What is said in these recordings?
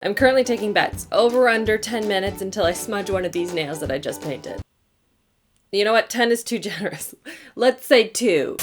I'm currently taking bets over under 10 minutes until I smudge one of these nails that I just painted. You know what? 10 is too generous. Let's say 2.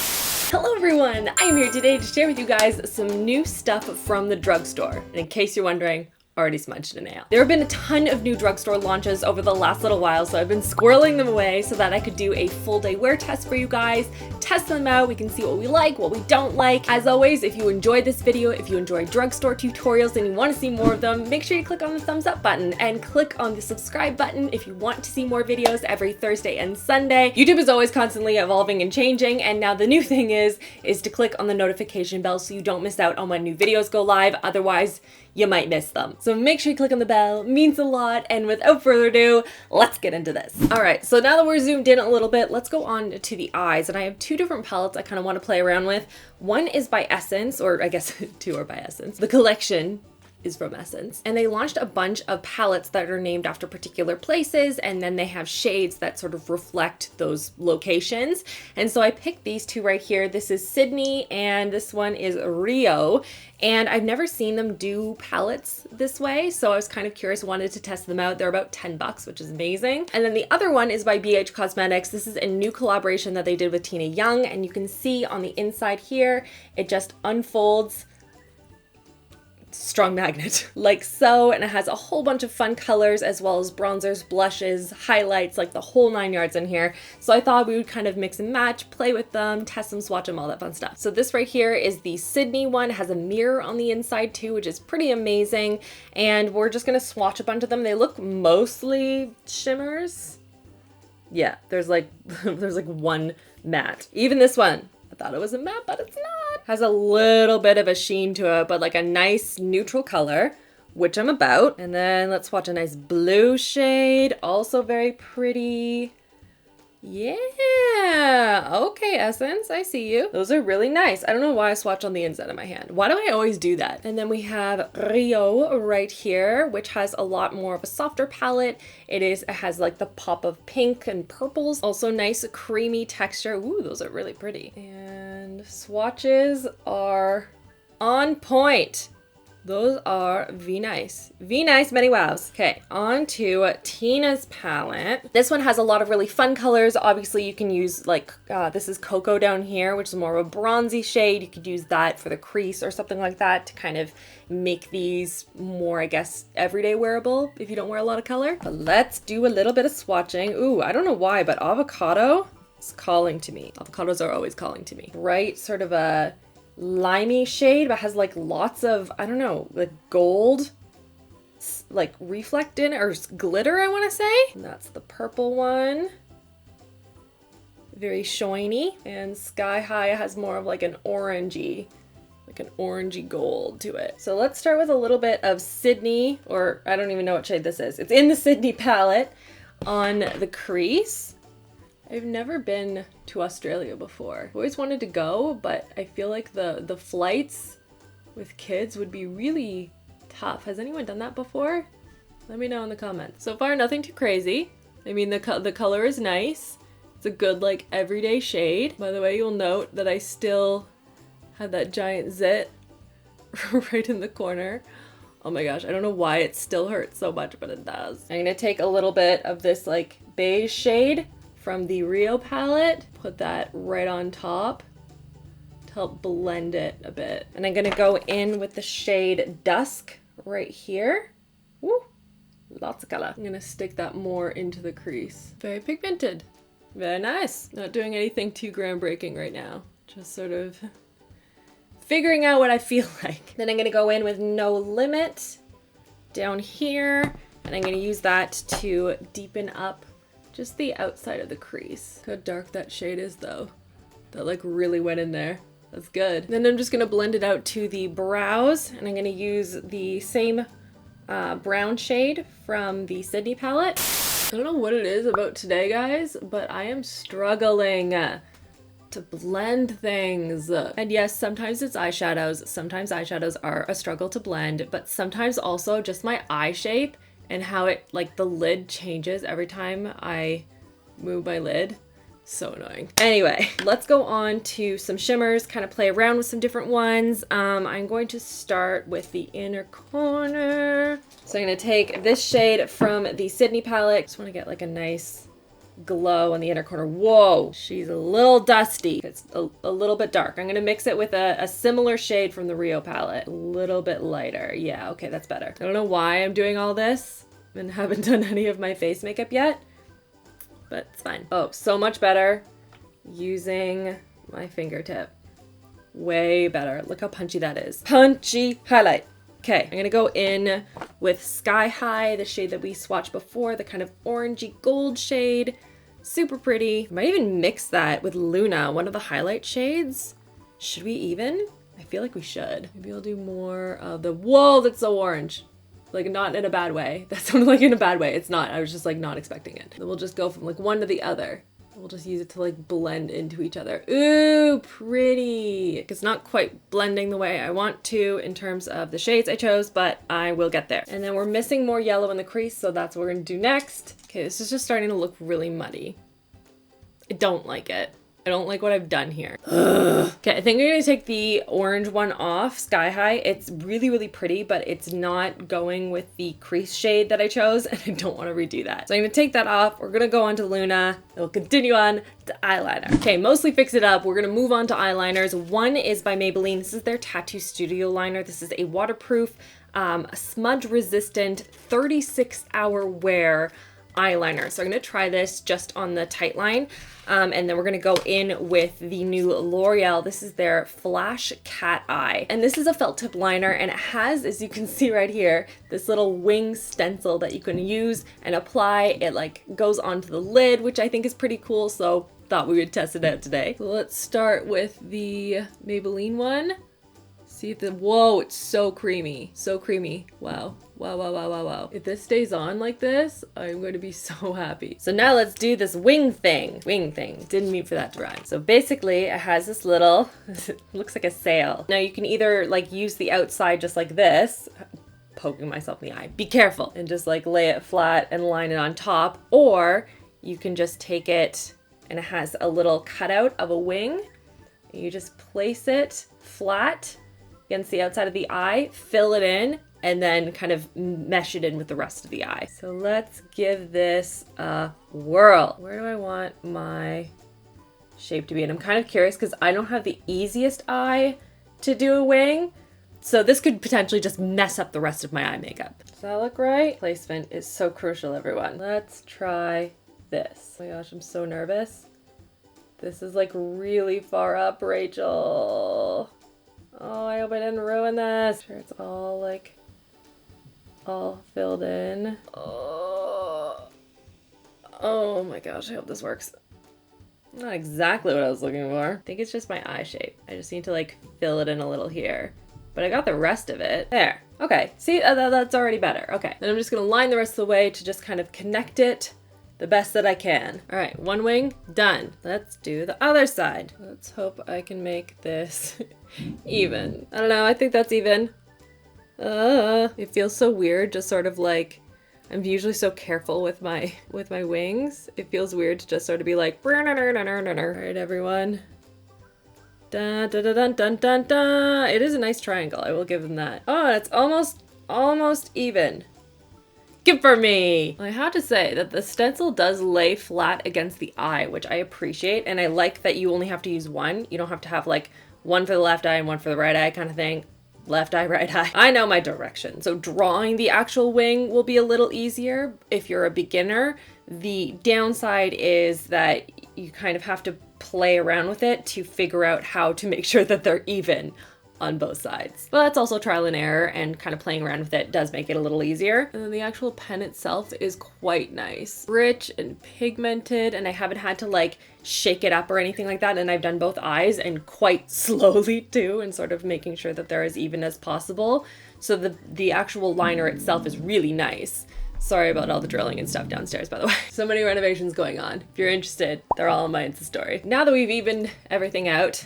Hello everyone! I'm here today to share with you guys some new stuff from the drugstore. And in case you're wondering, already smudged a nail. There have been a ton of new drugstore launches over the last little while, so I've been squirreling them away so that I could do a full day wear test for you guys, test them out, we can see what we like, what we don't like. As always, if you enjoyed this video, if you enjoy drugstore tutorials and you want to see more of them, make sure you click on the thumbs up button and click on the subscribe button if you want to see more videos every Thursday and Sunday. YouTube is always constantly evolving and changing, and now the new thing is to click on the notification bell so you don't miss out on when new videos go live, otherwise you might miss them. So make sure you click on the bell, it means a lot, and without further ado, let's get into this. All right, so now that we're zoomed in a little bit, let's go on to the eyes, and I have 2 different palettes I kind of want to play around with. One is by Essence, or I guess 2 are by Essence. The collection is from Essence. And they launched a bunch of palettes that are named after particular places, and then they have shades that sort of reflect those locations. And so I picked these 2 right here. This is Sydney and this one is Rio. And I've never seen them do palettes this way, so I was kind of curious, wanted to test them out. They're about 10 bucks, which is amazing. And then the other one is by BH Cosmetics. This is a new collaboration that they did with Tina Young, and you can see on the inside here, it just unfolds. Strong magnet like so, and it has a whole bunch of fun colors as well as bronzers, blushes, highlights, like the whole 9 yards in here. So I thought we would kind of mix and match, play with them, test them, swatch them, all that fun stuff. So this right here is the Sydney one. It has a mirror on the inside too, which is pretty amazing, and we're just gonna swatch a bunch of them. They look mostly shimmers. Yeah, there's like one matte. Even this one, I thought it was a matte, but it's not. Has a little bit of a sheen to it, but like a nice neutral color, which I'm about. And then let's swatch a nice blue shade, also very pretty. Yeah, okay, Essence, I see you. Those are really nice. I don't know why I swatch on the inside of my hand. Why do I always do that? And then we have Rio right here, which has a lot more of a softer palette. It has like the pop of pink and purples. Also nice creamy texture. Ooh, those are really pretty. And swatches are on point. Those are V-nice. V-nice, many wows. Okay, on to Tina's palette. This one has a lot of really fun colors. Obviously, you can use like, this is Cocoa down here, which is more of a bronzy shade. You could use that for the crease or something like that to kind of make these more, I guess, everyday wearable if you don't wear a lot of color. But let's do a little bit of swatching. Ooh, I don't know why, but avocado is calling to me. Avocados are always calling to me. Right, sort of a limey shade, but has like lots of, I don't know, like gold like reflect in or glitter, I want to say. And that's the purple one, very shiny. And Sky High has more of like an orangey gold to it. So let's start with a little bit of Sydney, or I don't even know what shade this is. It's in the Sydney palette on the crease. I've never been to Australia before. I've always wanted to go, but I feel like the flights with kids would be really tough. Has anyone done that before? Let me know in the comments. So far, nothing too crazy. I mean, the color is nice. It's a good, like, everyday shade. By the way, you'll note that I still have that giant zit right in the corner. Oh my gosh, I don't know why it still hurts so much, but it does. I'm gonna take a little bit of this, like, beige shade from the Rio palette, put that right on top to help blend it a bit. And I'm gonna go in with the shade Dusk right here. Woo, lots of color. I'm gonna stick that more into the crease. Very pigmented, very nice. Not doing anything too groundbreaking right now. Just sort of figuring out what I feel like. Then I'm gonna go in with No Limit down here, and I'm gonna use that to deepen up just the outside of the crease. Look how dark that shade is though. That like really went in there. That's good. Then I'm just gonna blend it out to the brows, and I'm gonna use the same brown shade from the Sydney palette. I don't know what it is about today, guys, but I am struggling to blend things. And yes, sometimes it's eyeshadows. Sometimes eyeshadows are a struggle to blend, but sometimes also just my eye shape and how it, like the lid changes every time I move my lid. So annoying. Anyway, let's go on to some shimmers, kind of play around with some different ones. I'm going to start with the inner corner. So I'm going to take this shade from the Sydney palette. Just want to get like a nice glow on the inner corner. Whoa, she's a little dusty. It's a little bit dark. I'm going to mix it with a similar shade from the Rio palette. A little bit lighter. Yeah, okay, that's better. I don't know why I'm doing all this and haven't done any of my face makeup yet, but it's fine. Oh, so much better using my fingertip. Way better. Look how punchy that is. Punchy highlight. Okay, I'm gonna go in with Sky High, the shade that we swatched before, the kind of orangey gold shade. Super pretty. I might even mix that with Luna, one of the highlight shades. Should we even? I feel like we should. Maybe I'll do more of the, whoa, that's so orange. Like, not in a bad way. That sounded like in a bad way. It's not. I was just like not expecting it. Then we'll just go from like one to the other. We'll just use it to like blend into each other. Ooh, pretty. It's not quite blending the way I want to in terms of the shades I chose, but I will get there. And then we're missing more yellow in the crease, so that's what we're gonna do next. Okay, this is just starting to look really muddy. I don't like it. I don't like what I've done here. Okay, I think I'm gonna take the orange one off, Sky High. It's really, really pretty, but it's not going with the crease shade that I chose, and I don't wanna redo that. So I'm gonna take that off. We're gonna go on to Luna, and we'll continue on to eyeliner. Okay, mostly fix it up. We're gonna move on to eyeliners. One is by Maybelline. This is their Tattoo Studio liner. This is a waterproof, smudge-resistant, 36-hour wear eyeliner. So I'm gonna try this just on the tight line. And then we're gonna go in with the new L'Oreal. This is their Flash Cat Eye. And this is a felt tip liner, and it has, as you can see right here, this little wing stencil that you can use and apply. It like goes onto the lid, which I think is pretty cool. So thought we would test it out today. So let's start with the Maybelline one. See if the, whoa, it's so creamy. So creamy. Wow. Wow, wow, wow, wow, wow. If this stays on like this, I'm going to be so happy. So now let's do this wing thing. Wing thing. Didn't mean for that to rhyme. So basically it has this little, looks like a sail. Now you can either like use the outside just like this, poking myself in the eye. Be careful. And just like lay it flat and line it on top. Or you can just take it and it has a little cutout of a wing. You just place it flat against the outside of the eye, fill it in, and then kind of mesh it in with the rest of the eye. So let's give this a whirl. Where do I want my shape to be? And I'm kind of curious because I don't have the easiest eye to do a wing. So this could potentially just mess up the rest of my eye makeup. Does that look right? Placement is so crucial, everyone. Let's try this. Oh my gosh, I'm so nervous. This is like really far up, Rachel. Oh, I hope I didn't ruin this. Sure, it's all like, all filled in. Oh my gosh, I hope this works. Not exactly what I was looking for. I think it's just my eye shape. I just need to like fill it in a little here. But I got the rest of it. There. Okay, see, that's already better. Okay, then I'm just gonna line the rest of the way to just kind of connect it the best that I can. All right, one wing, done. Let's do the other side. Let's hope I can make this even. I don't know, I think that's even. It feels so weird, just sort of like, I'm usually so careful with my wings. It feels weird to just sort of be like, all right, everyone. Dun, dun, dun, dun, dun, dun, dun. It is a nice triangle, I will give them that. Oh, it's almost even. Good for me! I have to say that the stencil does lay flat against the eye, which I appreciate, and I like that you only have to use one. You don't have to have like one for the left eye and one for the right eye kind of thing. Left eye, right eye. I know my direction, so drawing the actual wing will be a little easier if you're a beginner. The downside is that you kind of have to play around with it to figure out how to make sure that they're even on both sides. But that's also trial and error, and kind of playing around with it does make it a little easier. And then the actual pen itself is quite nice. Rich and pigmented, and I haven't had to like shake it up or anything like that, and I've done both eyes and quite slowly too, and sort of making sure that they're as even as possible. So the actual liner itself is really nice. Sorry about all the drilling and stuff downstairs, by the way. So many renovations going on. If you're interested, they're all on my Insta story. Now that we've evened everything out,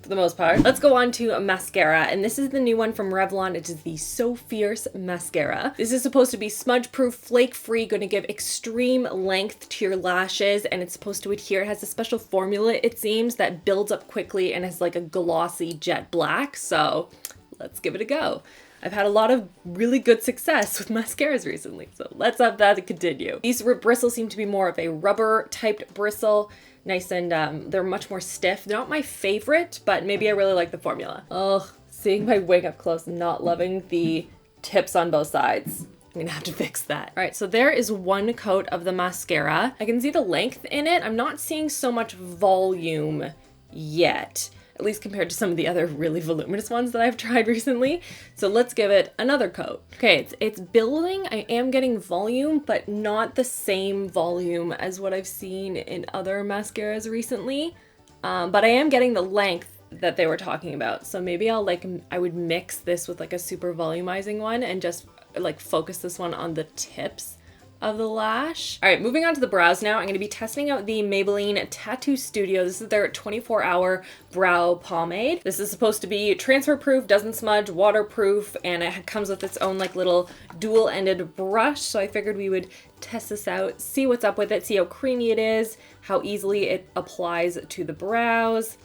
for the most part. Let's go on to a mascara, and this is the new one from Revlon. It is the So Fierce mascara. This is supposed to be smudge proof, flake free, going to give extreme length to your lashes, and it's supposed to adhere. It has a special formula, it seems, that builds up quickly and has like a glossy jet black. So let's give it a go. I've had a lot of really good success with mascaras recently, so let's have that continue. These bristles seem to be more of a rubber typed bristle. Nice, and they're much more stiff. They're not my favorite, but maybe I really like the formula. Oh, seeing my wing up close and not loving the tips on both sides. I'm gonna have to fix that. All right, so there is one coat of the mascara. I can see the length in it. I'm not seeing so much volume yet, at least compared to some of the other really voluminous ones that I've tried recently. So let's give it another coat. Okay, it's building. I am getting volume, but not the same volume as what I've seen in other mascaras recently. But I am getting the length that they were talking about. So maybe I would mix this with like a super volumizing one and just like focus this one on the tips of the lash. All right, moving on to the brows now. I'm going to be testing out the Maybelline Tattoo Studio. This is their 24-hour brow pomade. This is supposed to be transfer proof, doesn't smudge, waterproof, and it comes with its own like little dual-ended brush. So I figured we would test this out, see what's up with it, see how creamy it is, how easily it applies to the brows.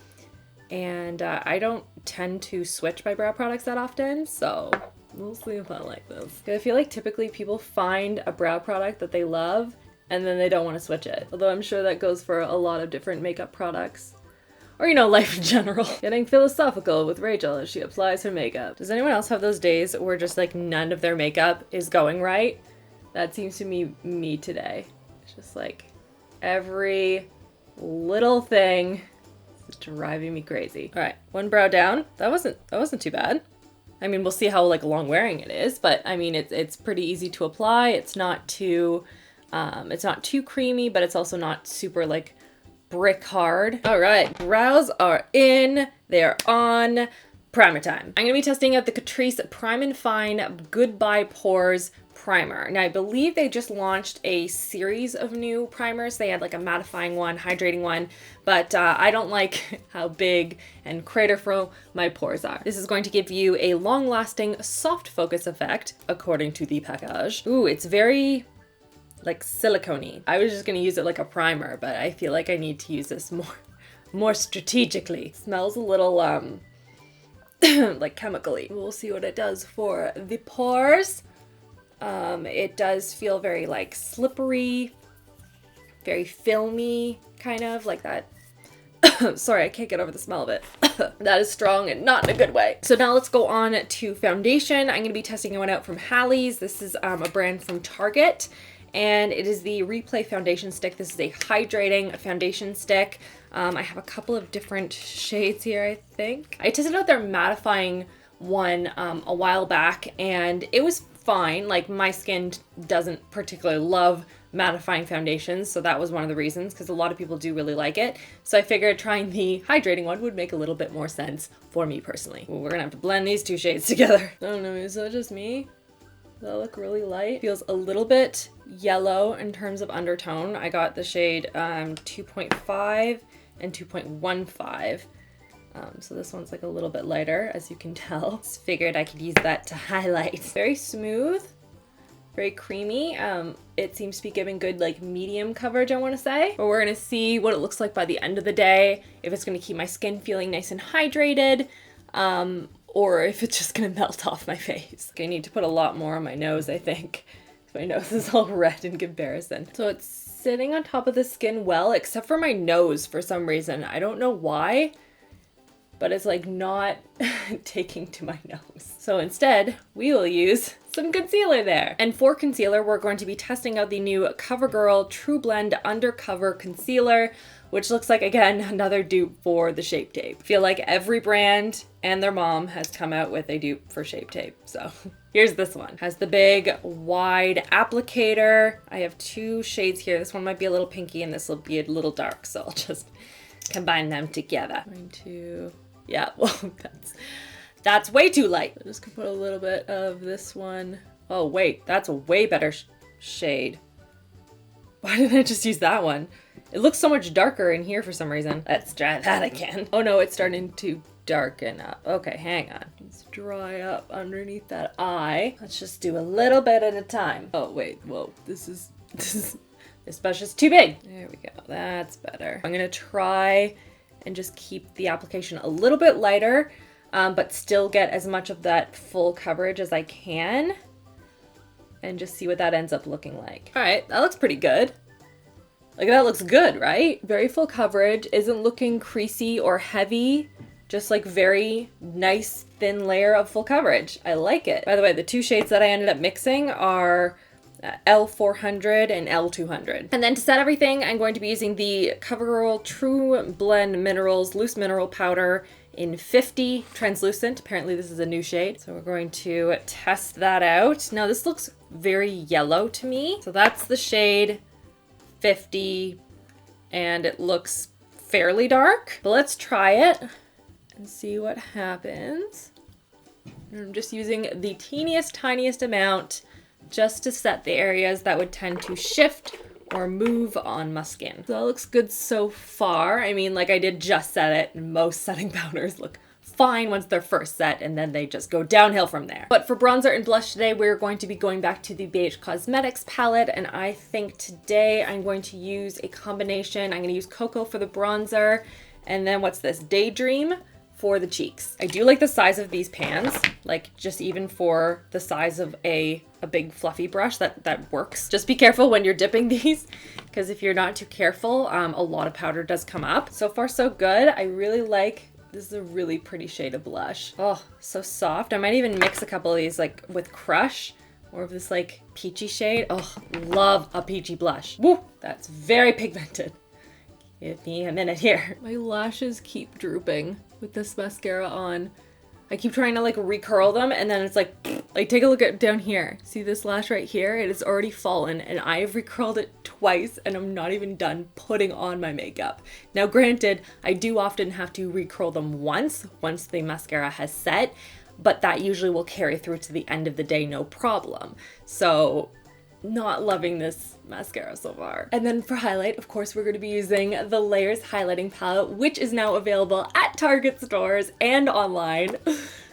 And I don't tend to switch my brow products that often, so we'll see if I like this. I feel like typically people find a brow product that they love and then they don't want to switch it. Although I'm sure that goes for a lot of different makeup products. Or, you know, life in general. Getting philosophical with Rachel as she applies her makeup. Does anyone else have those days where just like none of their makeup is going right? That seems to be me today. It's just like every little thing is driving me crazy. All right, one brow down. That wasn't too bad. I mean, we'll see how like long wearing it is, but I mean, it's pretty easy to apply. It's not too creamy, but it's also not super like brick hard. All right, brows are in, they are on. Primer time. I'm gonna be testing out the Catrice Prime and Fine Goodbye Pores primer. Now I believe they just launched a series of new primers. They had like a mattifying one, hydrating one, but I don't like how big and crater-fro my pores are. This is going to give you a long-lasting soft focus effect, according to the package. Ooh, it's very like silicone-y. I was just gonna use it like a primer, but I feel like I need to use this more strategically. It smells a little like chemically. We'll see what it does for the pores. It does feel very like slippery, very filmy, kind of like that. Sorry, I can't get over the smell of it. That is strong and not in a good way. So now let's go on to foundation. I'm going to be testing one out from Halle's. This is a brand from Target, and it is the Replay Foundation Stick. This is a hydrating foundation stick. I have a couple of different shades here, I think. I tested out their mattifying one a while back, and it was fine. Like, my skin doesn't particularly love mattifying foundations, so that was one of the reasons, because a lot of people do really like it. So I figured trying the hydrating one would make a little bit more sense for me personally. Ooh, we're gonna have to blend these two shades together. I don't know, is that just me? Does that look really light? Feels a little bit yellow in terms of undertone. I got the shade 2.5 and 2.15. So this one's like a little bit lighter, as you can tell. Just figured I could use that to highlight. Very smooth, very creamy. It seems to be giving good like medium coverage, I want to say. But we're gonna see what it looks like by the end of the day, if it's gonna keep my skin feeling nice and hydrated, or if it's just gonna melt off my face. I need to put a lot more on my nose, I think. My nose is all red in comparison. So it's sitting on top of the skin well, except for my nose for some reason. I don't know why, but it's like not taking to my nose. So instead, we will use some concealer there. And for concealer, we're going to be testing out the new CoverGirl True Blend Undercover Concealer, which looks like, again, another dupe for the Shape Tape. I feel like every brand and their mom has come out with a dupe for Shape Tape. So here's this one. Has the big wide applicator. I have two shades here. This one might be a little pinky and this will be a little dark. So I'll just combine them together. Yeah, well, that's way too light. I'm just gonna put a little bit of this one. Oh wait, that's a way better shade. Why didn't I just use that one? It looks so much darker in here for some reason. Let's try that again. Oh no, it's starting to darken up. Okay, hang on. Let's dry up underneath that eye. Let's just do a little bit at a time. Oh wait, whoa, this brush is too big. There we go, that's better. I'm gonna try and just keep the application a little bit lighter, but still get as much of that full coverage as I can, and just see what that ends up looking like. All right, that looks pretty good. Like, that looks good, right? Very full coverage, isn't looking creasy or heavy, just like very nice thin layer of full coverage. I like it. By the way, the two shades that I ended up mixing are L400 and L200. And then to set everything, I'm going to be using the CoverGirl True Blend Minerals Loose Mineral Powder in 50 translucent. Apparently this is a new shade. So we're going to test that out. Now this looks very yellow to me. So that's the shade 50 and it looks fairly dark. But let's try it and see what happens. I'm just using the teeniest, tiniest amount just to set the areas that would tend to shift or move on my skin. So that looks good so far. I mean, like I did just set it, and most setting powders look fine once they're first set and then they just go downhill from there. But for bronzer and blush today, we're going to be going back to the BH Cosmetics palette, and I think today I'm going to use a combination. I'm going to use Cocoa for the bronzer, and then what's this? Daydream for the cheeks. I do like the size of these pans, like just even for the size of a big fluffy brush, that works. Just be careful when you're dipping these, because if you're not too careful, a lot of powder does come up. So far so good. I really like, this is a really pretty shade of blush. Oh, so soft. I might even mix a couple of these like with Crush, more of this like peachy shade. Oh, love a peachy blush. Woo, that's very pigmented. Give me a minute here. My lashes keep drooping with this mascara on. I keep trying to like recurl them, and then it's like take a look at down here. See this lash right here? It has already fallen, and I have recurled it twice, and I'm not even done putting on my makeup. Now granted, I do often have to recurl them once the mascara has set, but that usually will carry through to the end of the day, no problem. So not loving this mascara so far. And then for highlight, of course, we're going to be using the Layers highlighting palette, which is now available at Target stores and online.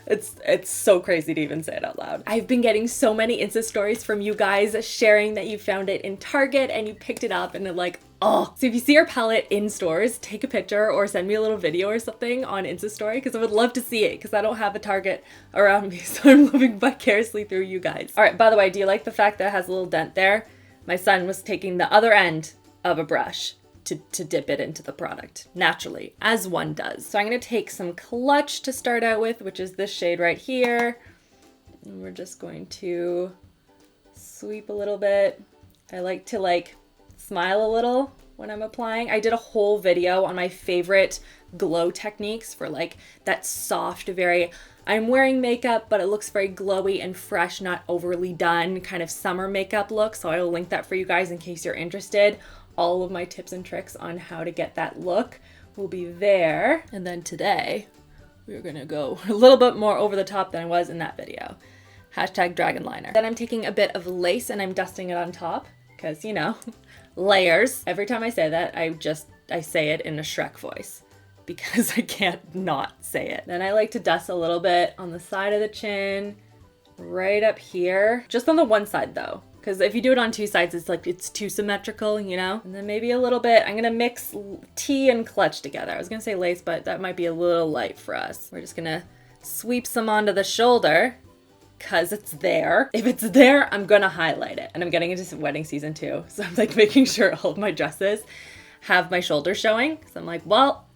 It's so crazy to even say it out loud. I've been getting so many Insta stories from you guys sharing that you found it in Target and you picked it up, and it like, oh. So if you see our palette in stores, take a picture or send me a little video or something on Insta story, because I would love to see it, because I don't have a Target around me, so I'm living vicariously through you guys. All right, by the way, do you like the fact that it has a little dent there? My son was taking the other end of a brush to dip it into the product naturally, as one does. So I'm going to take some Clutch to start out with, which is this shade right here. And we're just going to sweep a little bit. I like to like smile a little when I'm applying. I did a whole video on my favorite glow techniques for like that soft, very, I'm wearing makeup, but it looks very glowy and fresh, not overly done kind of summer makeup look. So I will link that for you guys in case you're interested. All of my tips and tricks on how to get that look will be there. And then today, we're gonna go a little bit more over the top than I was in that video. Hashtag Dragon Liner. Then I'm taking a bit of lace and I'm dusting it on top, because you know, layers. Every time I say that, I say it in a Shrek voice, because I can't not say it. Then I like to dust a little bit on the side of the chin, right up here. Just on the one side though, because if you do it on two sides, it's like, it's too symmetrical, you know? And then maybe a little bit, I'm gonna mix tea and Clutch together. I was gonna say lace, but that might be a little light for us. We're just gonna sweep some onto the shoulder, because it's there. If it's there, I'm gonna highlight it. And I'm getting into some wedding season too, so I'm like making sure all of my dresses have my shoulders showing, because I'm like, well,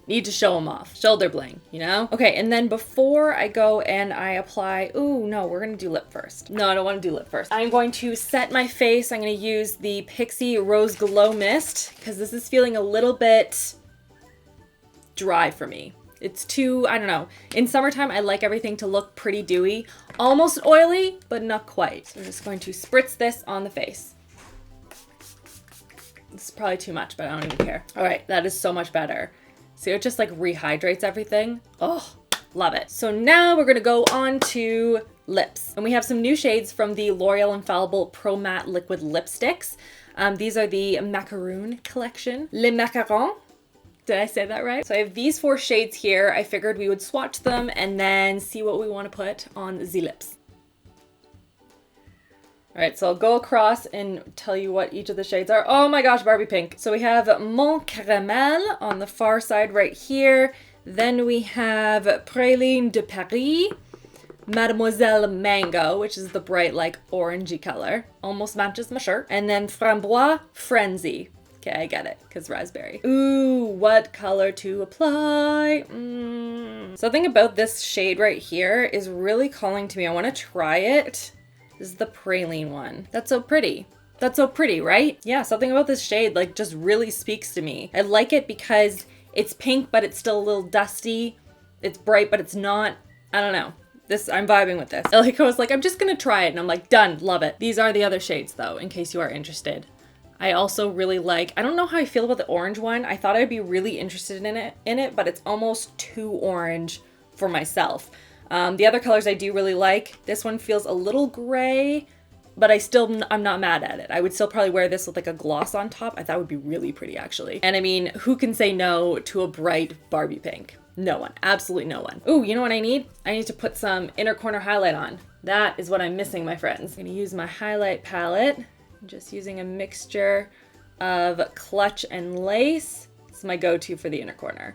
need to show them off. Shoulder bling, you know? Okay, and then before I go and I apply, ooh, no, we're gonna do lip first. No, I don't wanna do lip first. I'm going to set my face. I'm gonna use the Pixi Rose Glow Mist, because this is feeling a little bit dry for me. It's too, I don't know. In summertime, I like everything to look pretty dewy, almost oily, but not quite. So I'm just going to spritz this on the face. This is probably too much, but I don't even care. All right, that is so much better. See, it just like rehydrates everything. Oh, love it. So now we're gonna go on to lips. And we have some new shades from the L'Oreal Infallible Pro Matte Liquid Lipsticks. These are the Macaroon collection. Les Macarons. Did I say that right? So I have these 4 shades here. I figured we would swatch them and then see what we want to put on the lips. All right, so I'll go across and tell you what each of the shades are. Oh my gosh, Barbie pink. So we have Mon Caramel on the far side right here. Then we have Praline de Paris, Mademoiselle Mango, which is the bright like orangey color. Almost matches my shirt. And then Framboise Frenzy. Okay, I get it, because raspberry. Ooh, what color to apply? Something about this shade right here is really calling to me. I want to try it. This is the Praline one. That's so pretty. That's so pretty, right? Yeah, something about this shade like just really speaks to me. I like it because it's pink, but it's still a little dusty. It's bright, but it's not. I don't know. I'm vibing with this. Like I was like, I'm just gonna try it, and I'm like, done, love it. These are the other shades though, in case you are interested. I also really like, I don't know how I feel about the orange one. I thought I'd be really interested in it, but it's almost too orange for myself. The other colors I do really like. This one feels a little gray, but I'm not mad at it. I would still probably wear this with like a gloss on top. I thought it would be really pretty actually. And I mean, who can say no to a bright Barbie pink? No one, absolutely no one. Ooh, you know what I need? I need to put some inner corner highlight on. That is what I'm missing, my friends. I'm gonna use my highlight palette. I'm just using a mixture of Clutch and Lace. It's my go-to for the inner corner.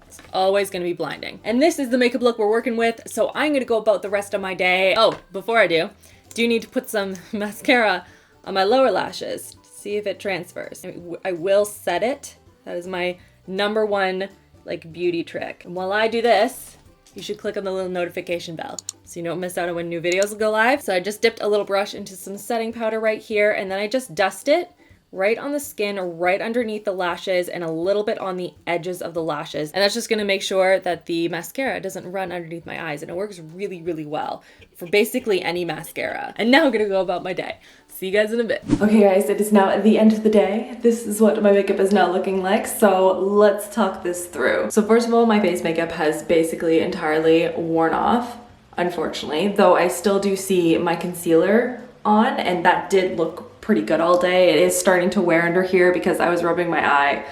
It's always gonna be blinding. And this is the makeup look we're working with, so I'm gonna go about the rest of my day. Oh, before I do need to put some mascara on my lower lashes to see if it transfers. I will set it. That is my #1 like beauty trick. And while I do this, you should click on the little notification bell so you don't miss out on when new videos will go live. So I just dipped a little brush into some setting powder right here, and then I just dust it right on the skin, right underneath the lashes, and a little bit on the edges of the lashes. And that's just gonna make sure that the mascara doesn't run underneath my eyes, and it works really, really well for basically any mascara. And now I'm gonna go about my day. See you guys in a bit. Okay guys, it is now at the end of the day. This is what my makeup is now looking like, so let's talk this through. So first of all, my base makeup has basically entirely worn off, unfortunately, though I still do see my concealer on, and that did look pretty good all day. It is starting to wear under here because I was rubbing my eye.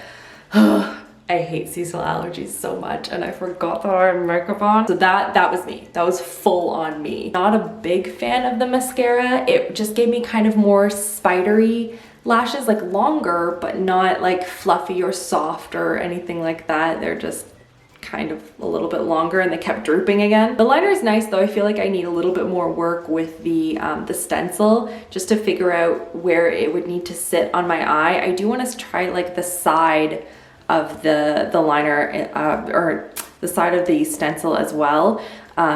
I hate seasonal allergies so much, and I forgot that I had makeup on. So that was me. That was full on me. Not a big fan of the mascara. It just gave me kind of more spidery lashes, like longer, but not like fluffy or soft or anything like that. They're just kind of a little bit longer, and they kept drooping again. The liner is nice though. I feel like I need a little bit more work with the stencil just to figure out where it would need to sit on my eye. I do want to try like the side of the liner or the side of the stencil as well,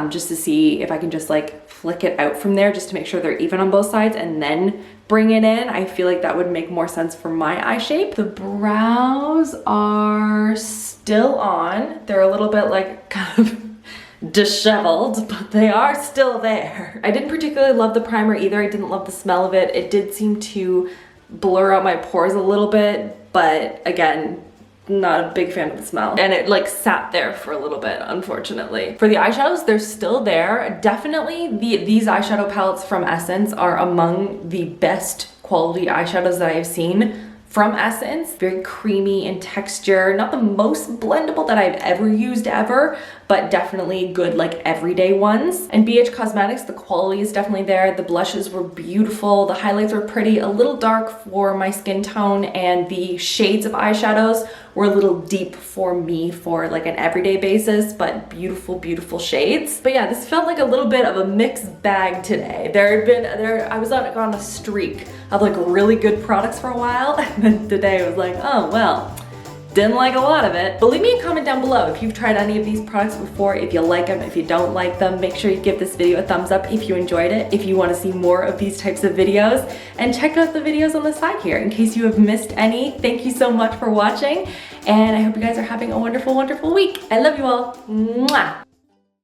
just to see if I can just like flick it out from there just to make sure they're even on both sides and then bring it in. I feel like that would make more sense for my eye shape. The brows are still on. They're a little bit like kind of disheveled, but they are still there. I didn't particularly love the primer either. I didn't love the smell of it. It did seem to blur out my pores a little bit, but again, not a big fan of the smell. And it like sat there for a little bit, unfortunately. For the eyeshadows, they're still there. Definitely these eyeshadow palettes from Essence are among the best quality eyeshadows that I have seen from Essence. Very creamy in texture. Not the most blendable that I've ever used ever, but definitely good like everyday ones. And BH Cosmetics, the quality is definitely there. The blushes were beautiful. The highlights were pretty, a little dark for my skin tone, and the shades of eyeshadows were a little deep for me for like an everyday basis, but beautiful, beautiful shades. But yeah, this felt like a little bit of a mixed bag today. I was on a streak of like really good products for a while, and then today I was like, oh well, didn't like a lot of it. But leave me a comment down below if you've tried any of these products before, if you like them, if you don't like them. Make sure you give this video a thumbs up if you enjoyed it, if you want to see more of these types of videos, and check out the videos on the side here in case you have missed any. Thank you so much for watching, and I hope you guys are having a wonderful, wonderful week. I love you all. Mwah!